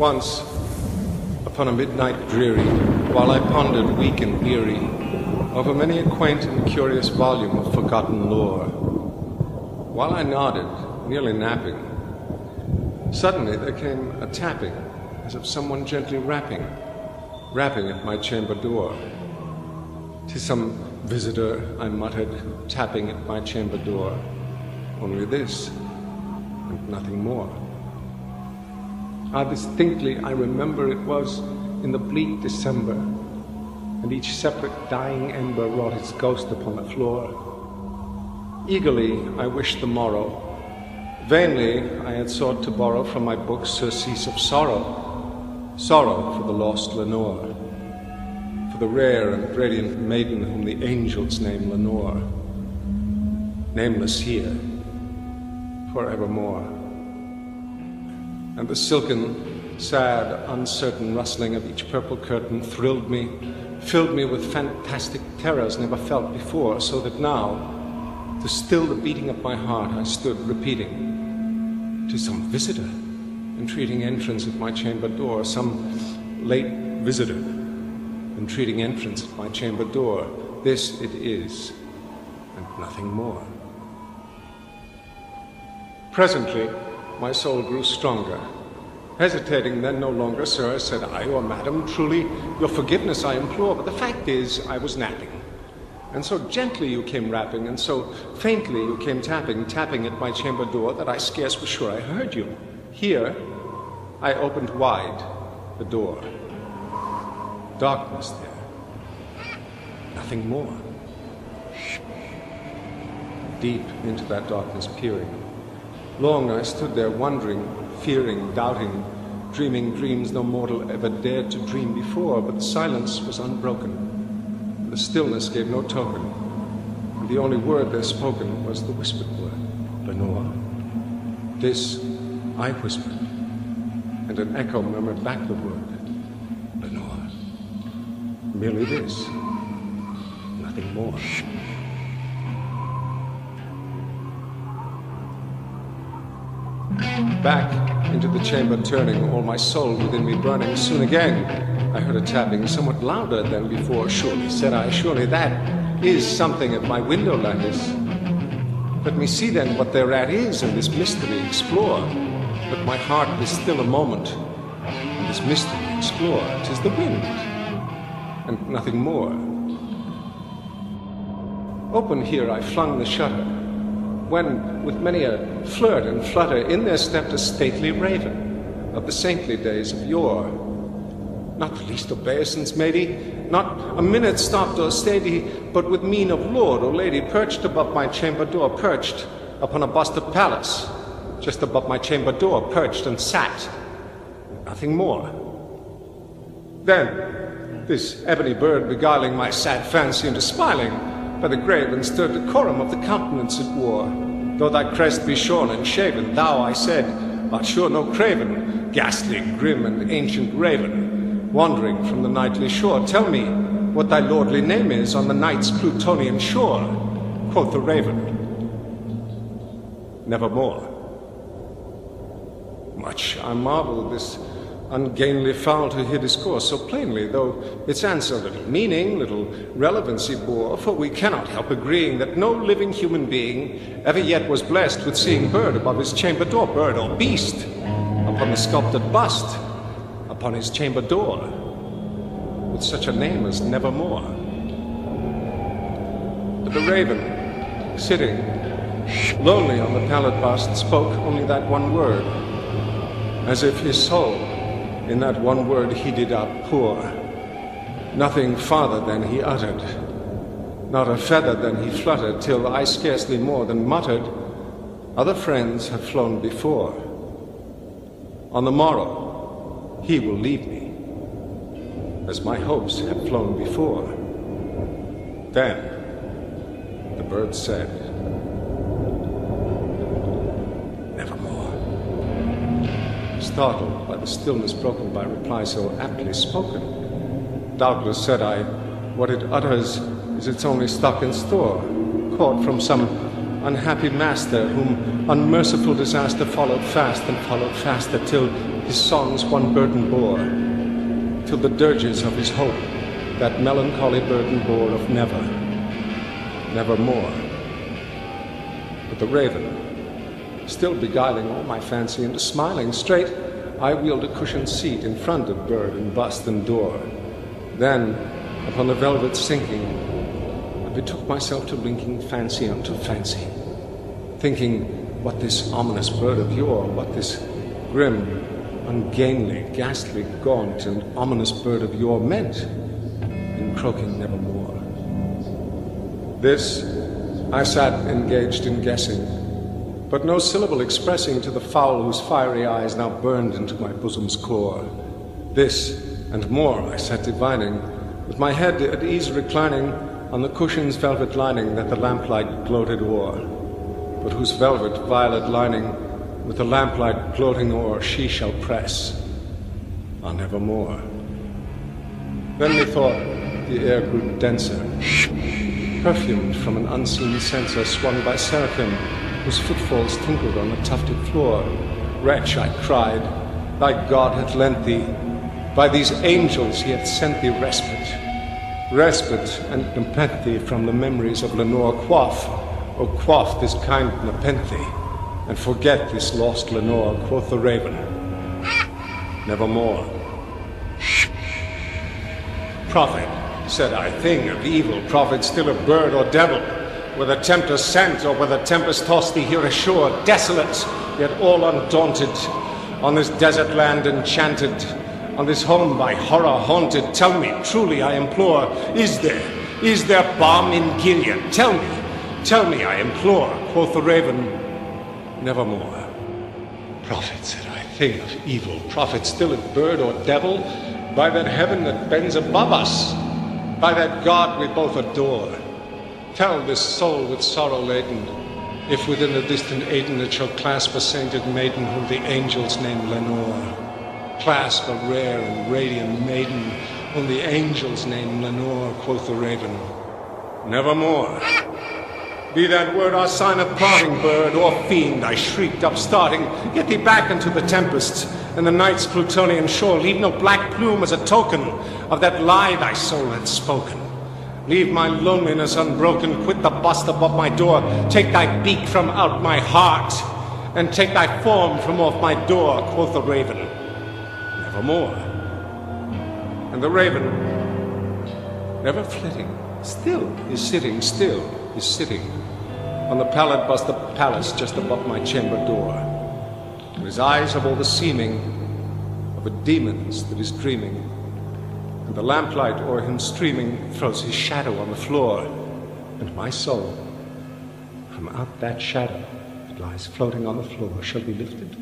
Once, upon a midnight dreary, while I pondered weak and weary over many a quaint and curious volume of forgotten lore, while I nodded, nearly napping, suddenly there came a tapping, as of someone gently rapping at my chamber door. "'Tis some visitor," I muttered, tapping at my chamber door. Only this, and nothing more. Distinctly I remember it was in the bleak December, and each separate dying ember wrought its ghost upon the floor. Eagerly I wished the morrow. Vainly I had sought to borrow from my books surcease of sorrow, sorrow for the lost Lenore, for the rare and radiant maiden whom the angels name Lenore, nameless here, forevermore. And the silken, sad, uncertain rustling of each purple curtain thrilled me, filled me with fantastic terrors never felt before, so that now, to still the beating of my heart, I stood repeating, "'Tis some visitor entreating entrance at my chamber door, some late visitor entreating entrance at my chamber door. This it is, and nothing more." Presently, my soul grew stronger. Hesitating then no longer, "Sir," said I, "or madam, truly your forgiveness I implore, but the fact is I was napping. And so gently you came rapping, and so faintly you came tapping at my chamber door, that I scarce was sure I heard you. Here, I opened wide the door. Darkness there. Nothing more. Deep into that darkness peering. Long I stood there wondering, fearing, doubting, dreaming dreams no mortal ever dared to dream before, but the silence was unbroken. The stillness gave no token, and the only word there spoken was the whispered word, "Lenore." This I whispered, and an echo murmured back the word, "Lenore." Merely this, nothing more. Back into the chamber turning, all my soul within me burning. Soon again I heard a tapping, somewhat louder than before. "Surely," said I, "surely that is something at my window lattice. Let me see then what thereat is, and this mystery explore. Let my heart be still a moment, and this mystery explore. 'Tis the wind, and nothing more." Open here I flung the shutter, when, with many a flirt and flutter, in there stepped a stately raven of the saintly days of yore. Not the least obeisance made he, not a minute stopped or stayed he, but with mien of lord or lady, perched above my chamber door, perched upon a bust of Pallas, just above my chamber door, perched and sat, nothing more. Then, this ebony bird beguiling my sad fancy into smiling, by the grave and stirred decorum of the countenance it wore. "Though thy crest be shorn and shaven, thou," I said, "art sure no craven, ghastly, grim, and ancient raven, wandering from the nightly shore. Tell me what thy lordly name is on the night's Plutonian shore." Quoth the raven, "Nevermore." Much I marveled this ungainly fowl to hear discourse so plainly, though its answer little meaning, little relevancy bore, for we cannot help agreeing that no living human being ever yet was blessed with seeing bird above his chamber door, bird or beast, upon the sculptured bust, upon his chamber door, with such a name as Nevermore. But the raven, sitting lonely on the pallid bust, spoke only that one word, as if his soul in that one word he did outpour. Nothing farther than he uttered, not a feather than he fluttered, till I scarcely more than muttered, "Other friends have flown before. On the morrow he will leave me, as my hopes have flown before." Then the bird said, "Nevermore." Startled by the stillness broken by reply so aptly spoken, "Doubtless," said I, "what it utters is its only stock and store, caught from some unhappy master, whom unmerciful disaster followed fast and followed faster, till his songs one burden bore, till the dirges of his hope that melancholy burden bore of never, nevermore. But the raven, still beguiling all my fancy into smiling straight, I wheeled a cushioned seat in front of bird and bust and door. Then, upon the velvet sinking, I betook myself to linking fancy unto fancy, thinking what this ominous bird of yore, what this grim, ungainly, ghastly, gaunt, and ominous bird of yore meant in croaking nevermore. This I sat engaged in guessing, but no syllable expressing to the fowl whose fiery eyes now burned into my bosom's core. This and more I sat divining, with my head at ease reclining on the cushion's velvet lining that the lamplight gloated o'er, but whose velvet violet lining with the lamplight gloating o'er she shall press on evermore. Then methought the air grew denser, perfumed from an unseen censer swung by seraphim whose footfalls tinkled on the tufted floor. Wretch, I cried, thy God hath lent thee, by these angels he hath sent thee respite, respite and nepenthe from the memories of Lenore. Quaff, O quaff this kind nepenthe, and forget this lost Lenore, quoth the raven, nevermore. Prophet, said I, thing of evil, prophet, still a bird or devil, whether tempter sent or whether tempest tossed thee here ashore, desolate, yet all undaunted, on this desert land enchanted, on this home by horror haunted. Tell me, truly I implore, is there balm in Gilead? Tell me, I implore, quoth the raven, nevermore. Prophet, said I, thing of evil, prophet, still a bird or devil, by that heaven that bends above us, by that God we both adore. Tell this soul with sorrow laden, if within the distant Aden it shall clasp a sainted maiden whom the angels name Lenore. Clasp a rare and radiant maiden whom the angels name Lenore, quoth the raven, nevermore. Be that word our sign of parting, bird or fiend, I shrieked, upstarting. Get thee back into the tempest and the night's Plutonian shore. Leave no black plume as a token of that lie thy soul hath spoken. Leave my loneliness unbroken, quit the bust above my door. Take thy beak from out my heart, and take thy form from off my door, quoth the raven, nevermore. And the raven, never flitting, still is sitting, on the pallid bust of palace just above my chamber door. And his eyes have all the seeming of a demon's that is dreaming, and the lamplight o'er him streaming throws his shadow on the floor, and my soul, from out that shadow that lies floating on the floor, shall be lifted